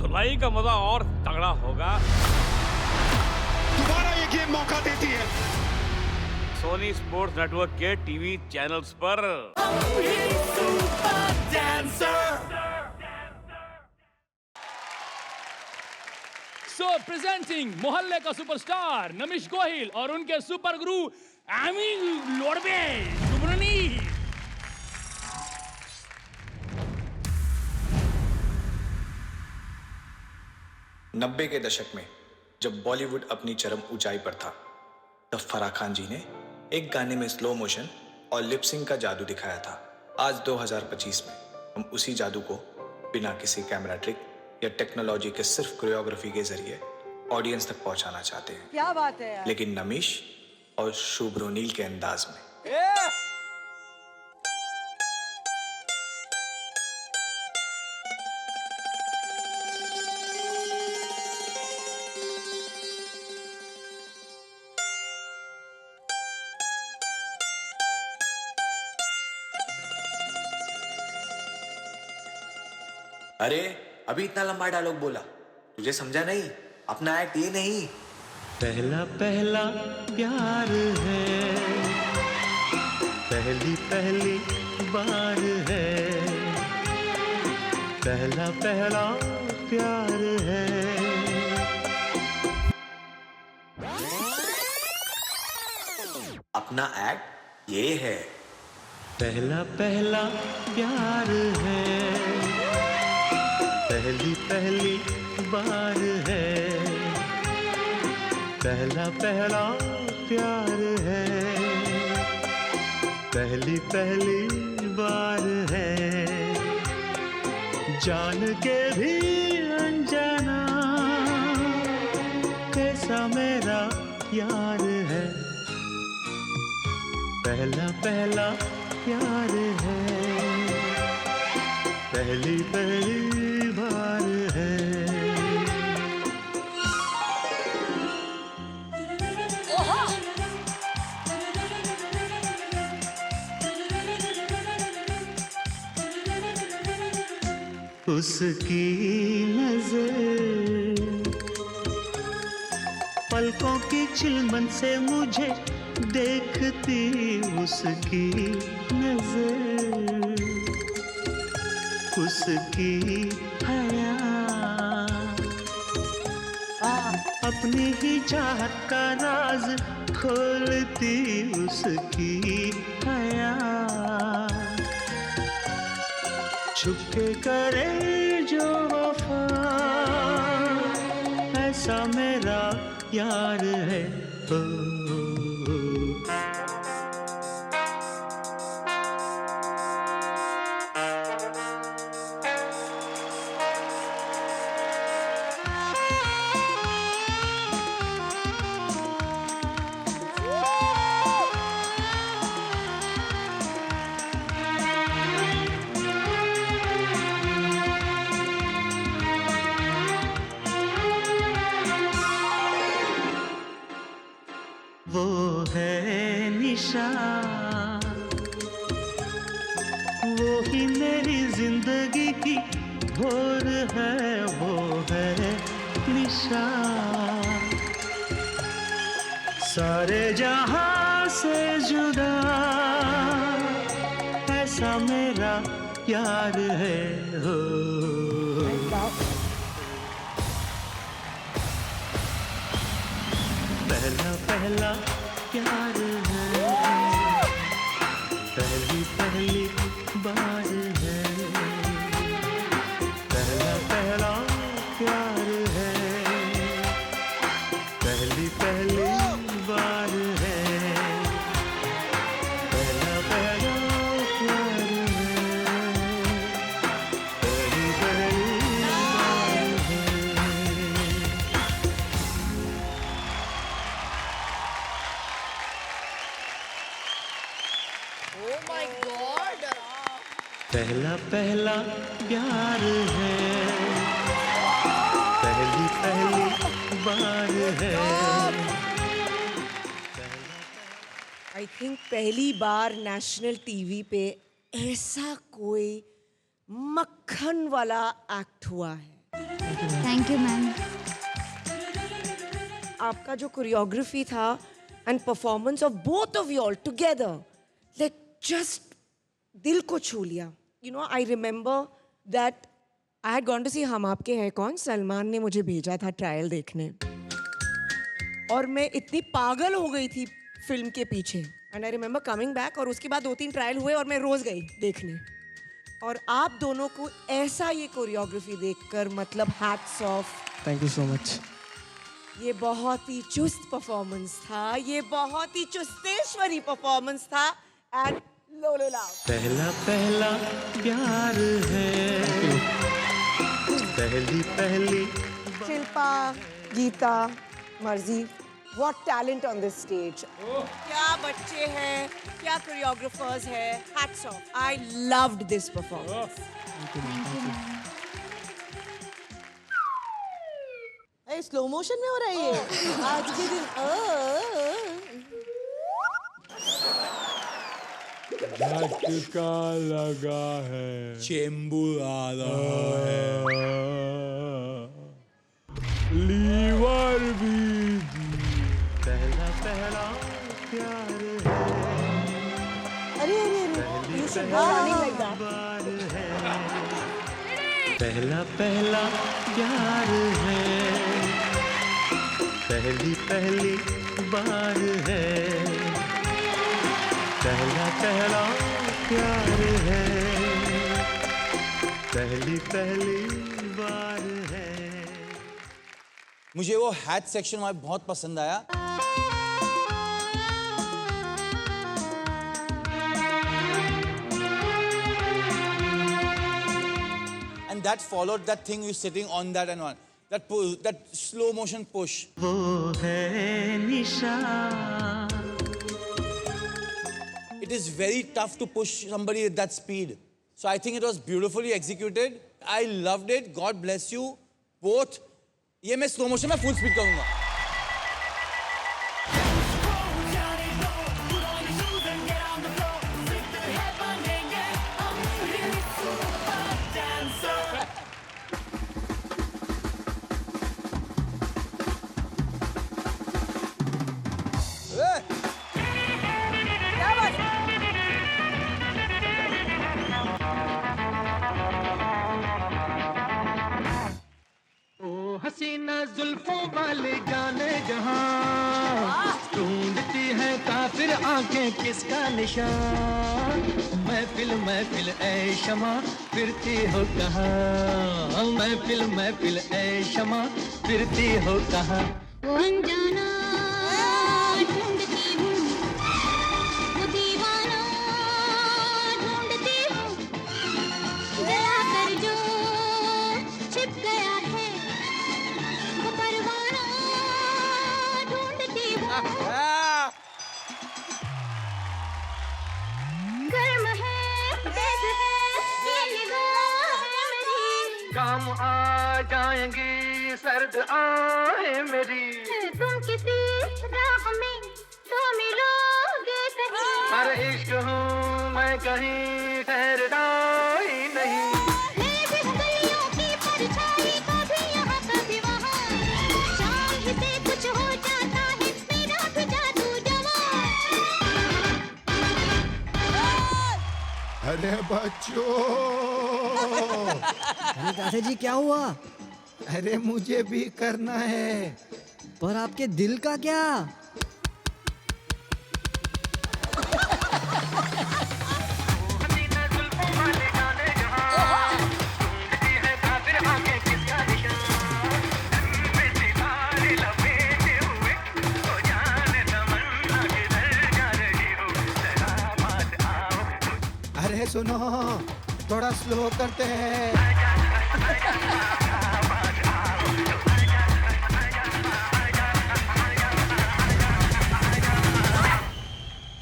धुलाई का मजा और तगड़ा होगा। दोबारा ये गेम मौका देती है। सोनी स्पोर्ट्स नेटवर्क के टीवी चैनल्स पर। So presenting मोहल्ले का सुपरस्टार नमिश गोहिल और उनके सुपर गुरु एमी लोडबे सुब्रनी। नब्बे के दशक में जब बॉलीवुड अपनी चरम ऊंचाई पर था, तब फराह खान जी ने एक गाने में स्लो मोशन और लिपसिंग का जादू दिखाया था। आज 2025 में हम उसी जादू को बिना किसी कैमरा ट्रिक या टेक्नोलॉजी के सिर्फ कोरियोग्राफी के जरिए ऑडियंस तक पहुंचाना चाहते हैं। क्या बात है यार। लेकिन नमिश और शुभ्रोनील के अंदाज में। अरे अभी इतना लंबा डायलॉग बोला, तुझे समझा नहीं? अपना एक्ट ये नहीं। पहला पहला प्यार है, पहली पहली बार है, पहला पहला प्यार है। अपना एक्ट ये है। पहला पहला प्यार है, पहली पहली बार है, पहला पहला प्यार है, पहली पहली बार है। जान के भी अनजाना कैसा मेरा यार है, पहला पहला प्यार है, पहली पहली बार है। उसकी नजर पलकों की चिलमन से मुझे देखती, उसकी नजर उसकी हया अपनी ही चाहत का राज खोलती, उसकी हया छुपके करे जो वफा, ऐसा मेरा यार है। वो है निशा, वो ही मेरी जिंदगी की भोर है, वो है निशा। सारे जहां से जुदा ऐसा मेरा यार है हो। पहला पहला प्यार है, पहली पहली बार है, पहला पहला प्यार है, पहली पहली बार है, पहला पहला प्यार है, पहली पहली बार है। पहला पहला प्यार है, पहली पहली बार है। आई थिंक पहली बार नेशनल टीवी पे ऐसा कोई मक्खन वाला एक्ट हुआ है। Thank you ma'am. आपका जो कोरियोग्राफी था and performance of both of you all together, like just दिल को छू लिया. You know, I remember that I had gone to see Hum Aapke हैं कौन. सलमान ने मुझे भेजा था ट्रायल देखने और मैं इतनी पागल हो गई थी फिल्म के पीछे. And I remember coming back और उसके बाद 2-3 ट्रायल हुए और मैं रोज गई देखने. और आप दोनों को ऐसा ये कोरियोग्राफी देखकर मतलब hats off. Thank you so much. ये बहुत ही चुस्त परफॉर्मेंस था, ये बहुत ही चुस्तेश्वरी परफॉर्मेंस था. एंड लोलो लाव. पहला पहला प्यार है, पहली पहली. शिल्पा, गीता, मर्जी, what talent on this stage. क्या बच्चे हैं, क्या choreographers हैं. Hats off. I loved this performance. A, slow motion में हो रहा है ये आज के दिन. झटका लगा है, चेंबू आ रहा है, लीवर भी. पहला पहला प्यार अरे अरे अरे, you should go running like that. पहला पहला प्यार है, पहली पहली बार है. पहला पहला प्यार है, पहली पहली बार है. मुझे वो हैट सेक्शन वहाँ बहुत पसंद आया. And that followed that thing you sitting on that and one. That slow motion push. वो है निशा. It is very tough to push somebody at that speed. So I think it was beautifully executed. I loved it. God bless you both. ये मैं slow motion में full speed करूंगा. हसीना जुल्फों वाले जाने जहां ढूंढती है काफिर आंखें किसका निशान. महफिल ऐ शमा फिरती हो कहाँ. महफिल ऐ शमा फिरती हो कहाँ. अनजाना ढूंढती हूँ, वो दीवाना ढूंढती हूँ, जला कर जो छिप गया है, वो परवाना ढूंढती हूँ. गर्म है, तेज है, ये निगाह है मेरी. काम आ जाएंगी सर्द आहें मेरी. तुम किसी राह में तो मिलोगे कहीं. हर इश्क हूँ मैं कहीं ठहरना ही नहीं. मैं भी हूँ गलियों की परछाई, कभी यहाँ कभी वहाँ. शाम ही से कुछ हो जाता है, मेरा भी जादू जवां. अरे बच्चों, दादा जी क्या हुआ? अरे मुझे भी करना है. पर आपके दिल का क्या? अरे सुनो, थोड़ा स्लो करते हैं.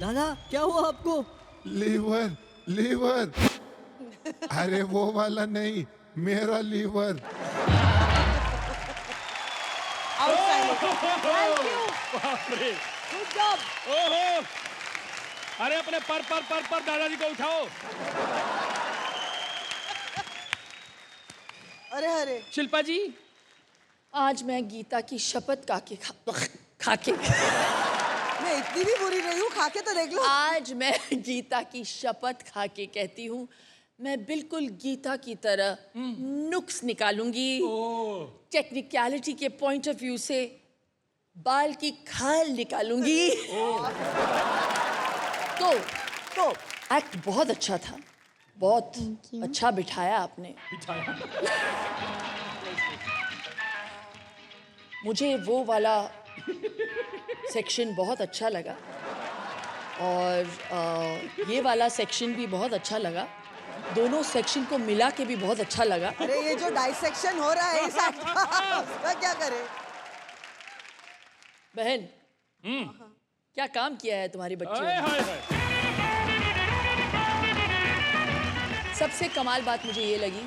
दादा क्या हुआ आपको? Liver liver. अरे वो वाला नहीं, मेरा लीवर. Good job. ओहो, अरे अपने पर दादाजी को उठाओ. अरे अरे शिल्पा जी आज मैं गीता की शपथ खाके मैं इतनी भी बुरी नहीं हूँ, खा के तो देख लो। आज मैं गीता की शपथ खाके कहती हूँ, मैं बिल्कुल गीता की तरह नुक्स निकालूंगी। टेक्निकलिटी के पॉइंट ऑफ व्यू से बाल की खाल निकालूंगी। तो एक्ट बहुत अच्छा था, बहुत अच्छा बिठाया आपने। मुझे वो वाला सेक्शन बहुत अच्छा लगा और ये वाला सेक्शन भी बहुत अच्छा लगा। दोनों सेक्शन को मिला के भी बहुत अच्छा लगा। अरे ये जो डाइसेक्शन हो रहा है इस एक्ट का, उसका क्या करे? बहन क्या काम किया है तुम्हारी बच्ची ने? सबसे कमाल बात मुझे ये लगी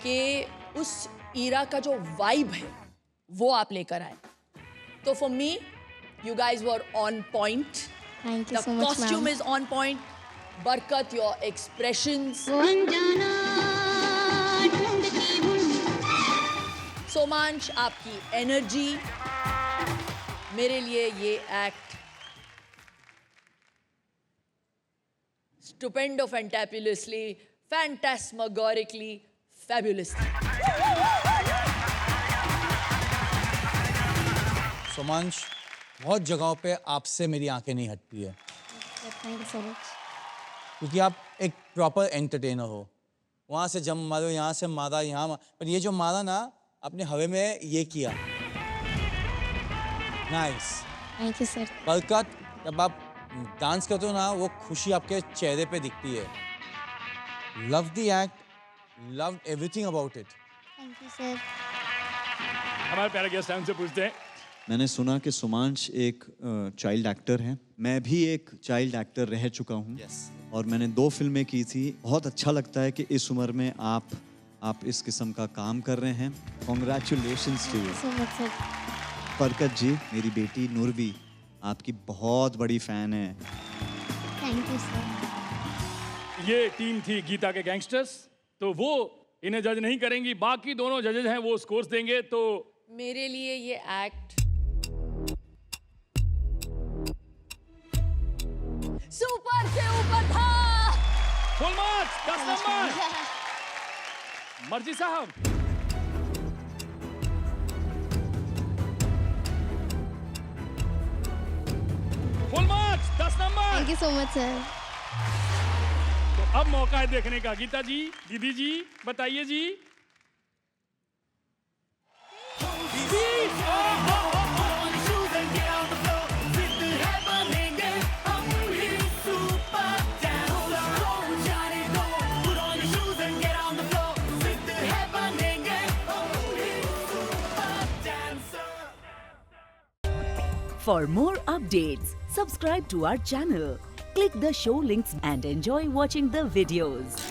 कि उस ईरा का जो वाइब है वो आप लेकर आए। तो for me you guys were on point. Thank you the so much costume is on point. बरकत योर एक्सप्रेशंस। सोमांश आपकी एनर्जी। मेरे लिए ये एक्ट स्टुपेंडो फैंटाबुलसली फैंटास्मगोरिकली फैबुलस। सोमांश, बहुत जगहों पे आपसे मेरी आंखें नहीं हटती है थैंक यू सो मच। क्योंकि आप एक प्रॉपर एंटरटेनर हो। वहाँ से जम मारो, यहाँ से मारा, पर ये जो मारा ना आपने हवा में ये किया, नाइस। Thank you sir. बरकत, जब आप डांस करते हो ना वो खुशी आपके चेहरे पे दिखती है। Love the act, love everything about it. Thank you sir. हमारे प्यारे गेस्ट टाइम से पूछते हैं। मैंने सुना कि सुमांश एक चाइल्ड एक्टर हैं। मैं भी एक चाइल्ड एक्टर रह चुका हूँ और मैंने 2 फिल्में की थी। बहुत अच्छा लगता है कि इस उम्र में आप इस किस्म का काम कर रहे हैं। Congratulations to you. So much sir. Barkat ji, मेरी बेटी नूरवी आपकी बहुत बड़ी फैन है। Thank you sir. ये टीम थी गीता के गैंगस्टर्स, तो वो इन्हें जज नहीं करेंगी। बाकी दोनों जजेज हैं वो स्कोर्स देंगे। तो मेरे लिए ये एक्ट सुपर से ऊपर था। Full marks 10 number. मर्जी साहब। Full marks 10 number. Thank you so much sir. तो अब मौका है देखने का। गीता जी, दीदी जी, बताइए जी। For more updates, subscribe to our channel, click the show links and enjoy watching the videos.